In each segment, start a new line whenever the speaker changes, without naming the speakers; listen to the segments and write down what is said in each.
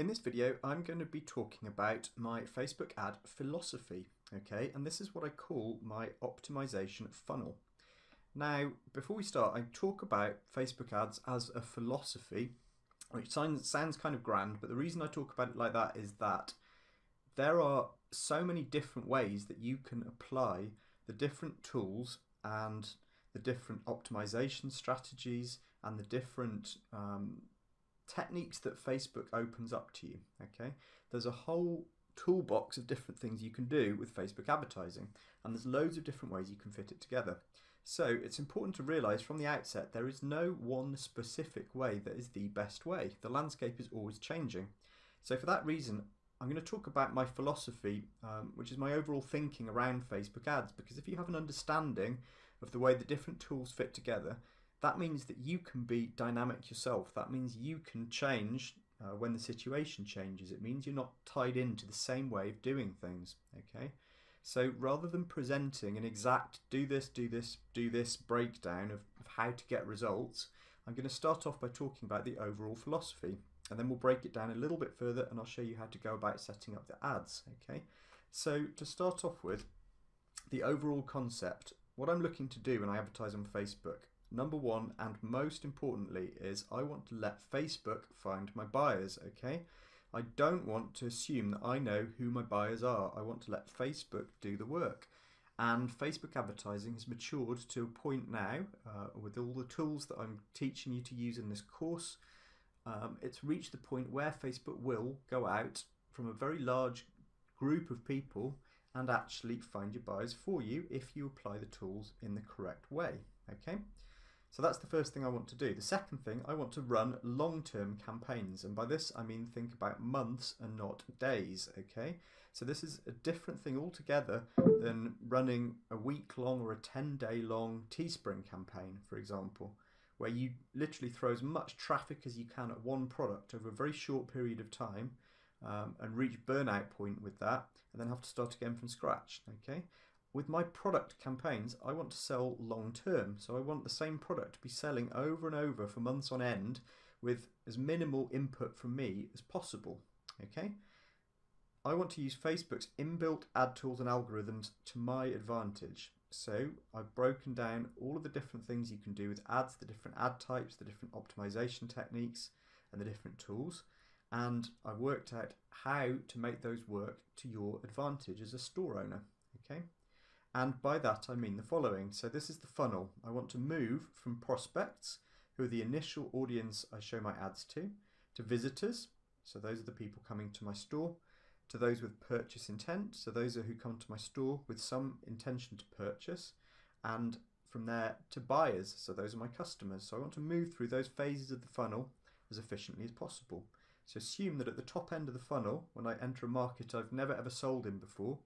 In this video, I'm going to be talking about my Facebook ad philosophy, okay? And this is what I call my optimization funnel. Now, before we start, I talk about Facebook ads as a philosophy, which sounds kind of grand, but the reason I talk about it like that is that there are so many different ways that you can apply the different tools and the different optimization strategies and the different techniques that Facebook opens up to you. Okay, there's a whole toolbox of different things you can do with Facebook advertising, and there's loads of different ways you can fit it together. So it's important to realize from the outset there is no one specific way that is the best way. The landscape is always changing. So for that reason, I'm going to talk about my philosophy, which is my overall thinking around Facebook ads, because if you have an understanding of the way the different tools fit together, that means that you can be dynamic yourself. That means you can change when the situation changes. It means you're not tied into the same way of doing things, okay? So rather than presenting an exact do this breakdown of how to get results, I'm going to start off by talking about the overall philosophy, and then we'll break it down a little bit further and I'll show you how to go about setting up the ads, okay? So to start off with, the overall concept, what I'm looking to do when I advertise on Facebook, number one and most importantly, is I want to let Facebook find my buyers, okay? I don't want to assume that I know who my buyers are. I want to let Facebook do the work. And Facebook advertising has matured to a point now, with all the tools that I'm teaching you to use in this course, it's reached the point where Facebook will go out from a very large group of people and actually find your buyers for you if you apply the tools in the correct way, okay? So that's the first thing I want to do. The second thing, I want to run long-term campaigns, and by this I mean think about months and not days, okay? So this is a different thing altogether than running a week-long or a 10-day long Teespring campaign, for example, where you literally throw as much traffic as you can at one product over a very short period of time and reach burnout point with that, and then have to start again from scratch, okay? With my product campaigns, I want to sell long term, so I want the same product to be selling over and over for months on end with as minimal input from me as possible, okay? I want to use Facebook's inbuilt ad tools and algorithms to my advantage. So I've broken down all of the different things you can do with ads, the different ad types, the different optimization techniques and the different tools, and I've worked out how to make those work to your advantage as a store owner, okay? And by that I mean the following. So this is the funnel. I want to move from prospects, who are the initial audience I show my ads to visitors, so those are the people coming to my store, to those with purchase intent, so those are who come to my store with some intention to purchase, and from there to buyers, so those are my customers. So I want to move through those phases of the funnel as efficiently as possible. So assume that at the top end of the funnel, when I enter a market I've never ever sold in before,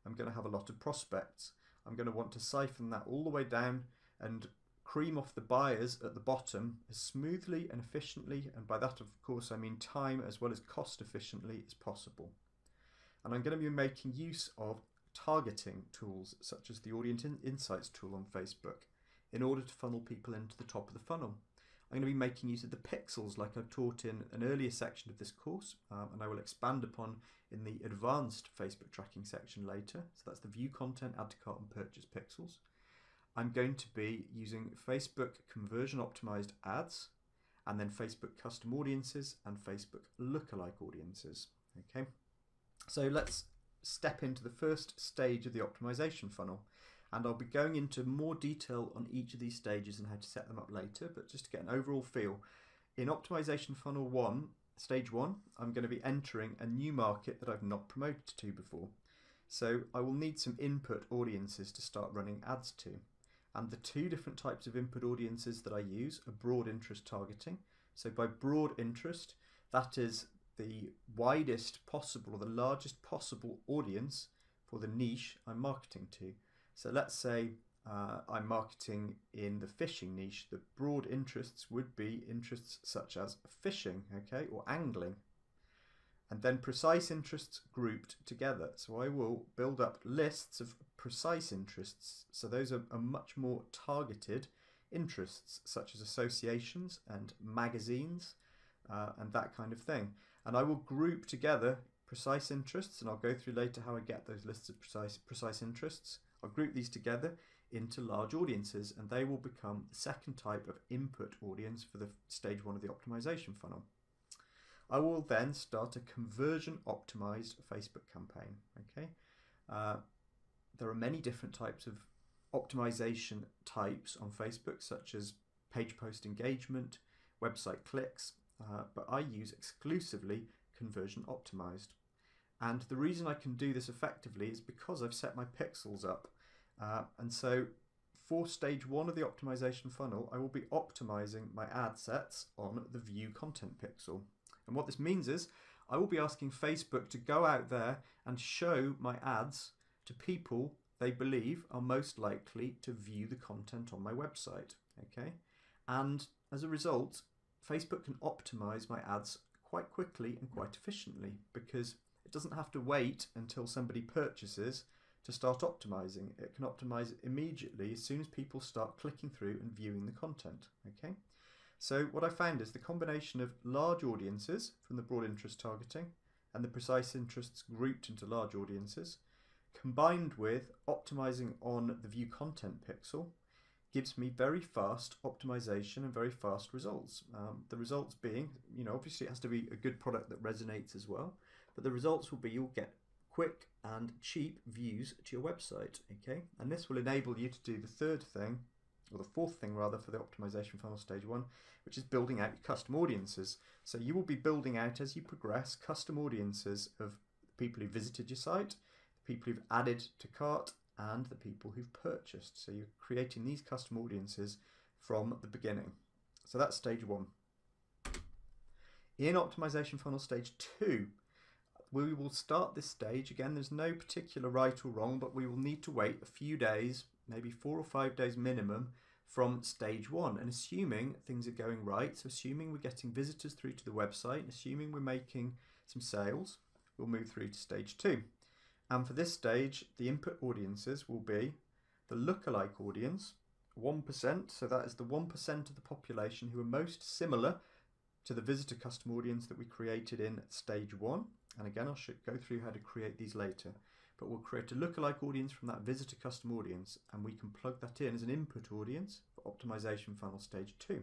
I'm going to have a lot of prospects. I'm going to want to siphon that all the way down and cream off the buyers at the bottom as smoothly and efficiently, and by that of course I mean time as well as cost efficiently as possible. And I'm going to be making use of targeting tools such as the Audience Insights tool on Facebook in order to funnel people into the top of the funnel. I'm going to be making use of the pixels like I've taught in an earlier section of this course, and I will expand upon in the advanced Facebook tracking section later. So that's the view content, add to cart and purchase pixels. I'm going to be using Facebook conversion optimized ads, and then Facebook custom audiences and Facebook lookalike audiences, okay? So let's step into the first stage of the optimization funnel. And I'll be going into more detail on each of these stages and how to set them up later, but just to get an overall feel, in optimization funnel 1, stage 1, I'm going to be entering a new market that I've not promoted to before. So I will need some input audiences to start running ads to. And the two different types of input audiences that I use are broad interest targeting. So by broad interest, that is the widest possible or the largest possible audience for the niche I'm marketing to. So let's say I'm marketing in the fishing niche. The broad interests would be interests such as fishing, okay, or angling. And then precise interests grouped together. So I will build up lists of precise interests. So those are much more targeted interests such as associations and magazines, and that kind of thing. And I will group together precise interests, and I'll go through later how I get those lists of precise interests. I'll group these together into large audiences, and they will become the second type of input audience for the stage 1 of the optimization funnel. I will then start a conversion optimized Facebook campaign. Okay, there are many different types of optimization types on Facebook, such as page post engagement, website clicks, but I use exclusively conversion optimized. And the reason I can do this effectively is because I've set my pixels up. And so for stage 1 of the optimization funnel, I will be optimizing my ad sets on the view content pixel. And what this means is I will be asking Facebook to go out there and show my ads to people they believe are most likely to view the content on my website. Okay, and as a result, Facebook can optimize my ads quite quickly and quite efficiently, because it doesn't have to wait until somebody purchases to start optimizing. It can optimize immediately as soon as people start clicking through and viewing the content. Okay, so what I found is the combination of large audiences from the broad interest targeting and the precise interests grouped into large audiences, combined with optimizing on the view content pixel, gives me very fast optimization and very fast results. The results being, obviously it has to be a good product that resonates as well, but the results will be you'll get quick and cheap views to your website. Okay, and this will enable you to do the third thing, or the fourth thing rather, for the optimization funnel stage 1, which is building out your custom audiences. So you will be building out, as you progress, custom audiences of people who visited your site, the people who've added to cart, and the people who've purchased. So you're creating these custom audiences from the beginning. So that's stage 1. In optimization funnel stage 2, we will start this stage. Again, there's no particular right or wrong, but we will need to wait a few days, maybe 4 or 5 days minimum, from stage 1, and assuming things are going right, so assuming we're getting visitors through to the website, and assuming we're making some sales, we'll move through to stage 2. And for this stage, the input audiences will be the lookalike audience, 1%, so that is the 1% of the population who are most similar to the visitor custom audience that we created in stage 1. And again, I'll go through how to create these later. But we'll create a lookalike audience from that visitor custom audience, and we can plug that in as an input audience for optimization funnel stage 2.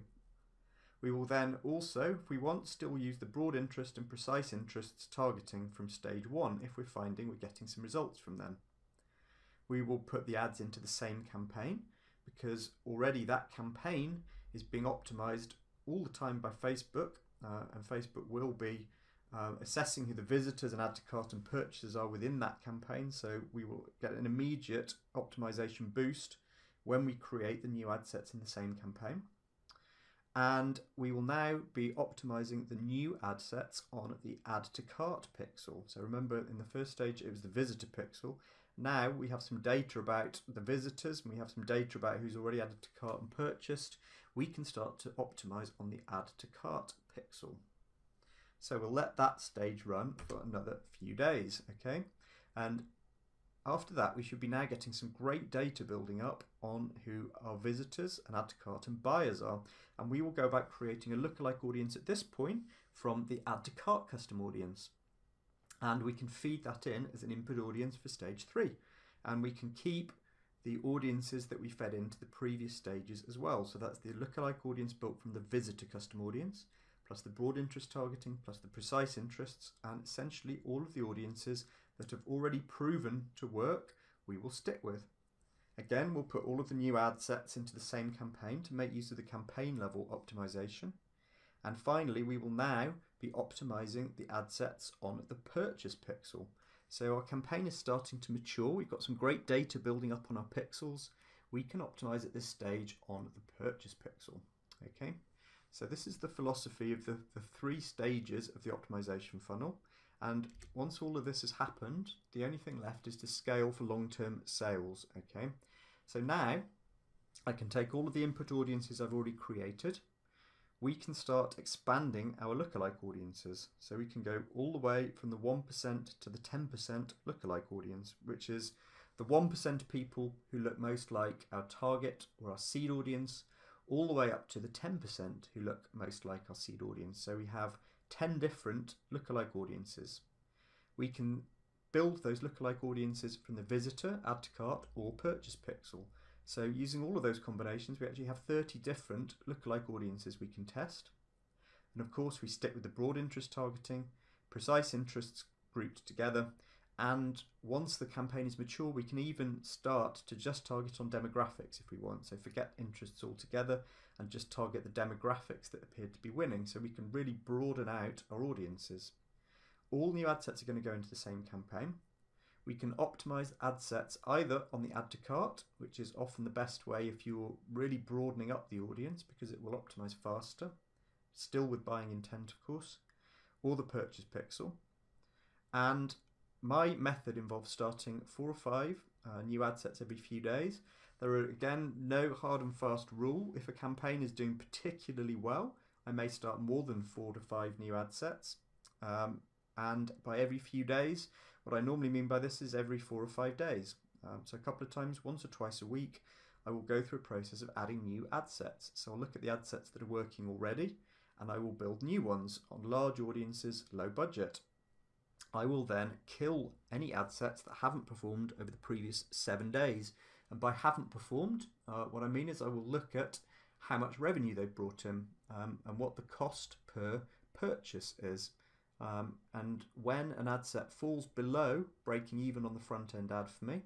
We will then also, if we want, still use the broad interest and precise interests targeting from stage 1 if we're finding we're getting some results from them. We will put the ads into the same campaign, because already that campaign is being optimized all the time by Facebook, and Facebook will be assessing who the visitors and add to cart and purchases are within that campaign, so we will get an immediate optimization boost when we create the new ad sets in the same campaign. And we will now be optimizing the new ad sets on the add to cart pixel. So remember, in the first stage it was the visitor pixel. Now we have some data about the visitors, and we have some data about who's already added to cart and purchased. We can start to optimize on the add to cart pixel. So we'll let that stage run for another few days, okay? And after that, we should be now getting some great data building up on who our visitors and add to cart and buyers are. And we will go about creating a lookalike audience at this point from the add to cart custom audience. And we can feed that in as an input audience for stage 3. And we can keep the audiences that we fed into the previous stages as well. So that's the lookalike audience built from the visitor custom audience, plus the broad interest targeting, plus the precise interests, and essentially all of the audiences that have already proven to work, we will stick with. Again, we'll put all of the new ad sets into the same campaign to make use of the campaign level optimization. And finally, we will now be optimizing the ad sets on the purchase pixel. So our campaign is starting to mature. We've got some great data building up on our pixels. We can optimize at this stage on the purchase pixel. Okay, so this is the philosophy of the 3 stages of the optimization funnel. And once all of this has happened, the only thing left is to scale for long-term sales. Okay, so now I can take all of the input audiences I've already created. We can start expanding our lookalike audiences. So we can go all the way from the 1% to the 10% lookalike audience, which is the 1% of people who look most like our target or our seed audience, all the way up to the 10% who look most like our seed audience. So we have 10 different lookalike audiences. We can build those lookalike audiences from the visitor, add to cart, or purchase pixel. So using all of those combinations, we actually have 30 different lookalike audiences we can test. And of course, we stick with the broad interest targeting, precise interests grouped together. And once the campaign is mature, we can even start to just target on demographics if we want. So forget interests altogether and just target the demographics that appear to be winning. So we can really broaden out our audiences. All new ad sets are going to go into the same campaign. We can optimize ad sets either on the add to cart, which is often the best way if you're really broadening up the audience because it will optimize faster, still with buying intent of course, or the purchase pixel. And my method involves starting 4 or 5 new ad sets every few days. There are, again, no hard and fast rule. If a campaign is doing particularly well, I may start more than 4 to 5 new ad sets. And by every few days, what I normally mean by this is every 4 or 5 days. So a couple of times, once or twice a week, I will go through a process of adding new ad sets. So I'll look at the ad sets that are working already, and I will build new ones on large audiences, low budget. I will then kill any ad sets that haven't performed over the previous 7 days. And by haven't performed, what I mean is I will look at how much revenue they've brought in and what the cost per purchase is. And when an ad set falls below breaking even on the front end ad for me,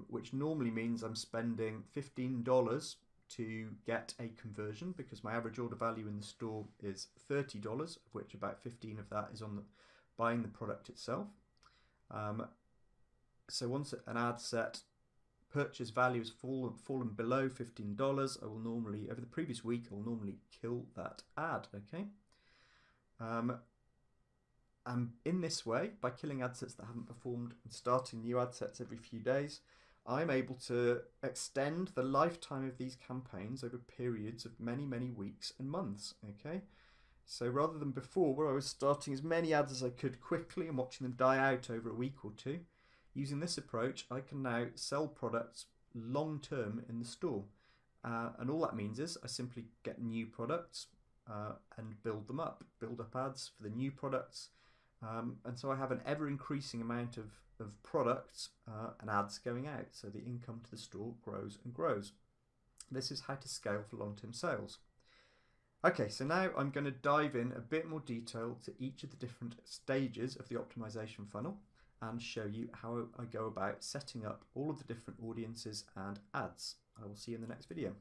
which normally means I'm spending $15 to get a conversion because my average order value in the store is $30, of which about 15 of that is on the buying the product itself. So once an ad set purchase value has fallen below $15, I will normally, over the previous week, I will normally kill that ad, okay? And in this way, by killing ad sets that haven't performed and starting new ad sets every few days, I'm able to extend the lifetime of these campaigns over periods of many, many weeks and months, okay? So rather than before, where I was starting as many ads as I could quickly and watching them die out over a week or two, using this approach, I can now sell products long term in the store. And all that means is I simply get new products and build them up, build up ads for the new products. And so I have an ever increasing amount of products and ads going out. So the income to the store grows and grows. This is how to scale for long-term sales. Okay, so now I'm going to dive in a bit more detail to each of the different stages of the optimization funnel and show you how I go about setting up all of the different audiences and ads. I will see you in the next video.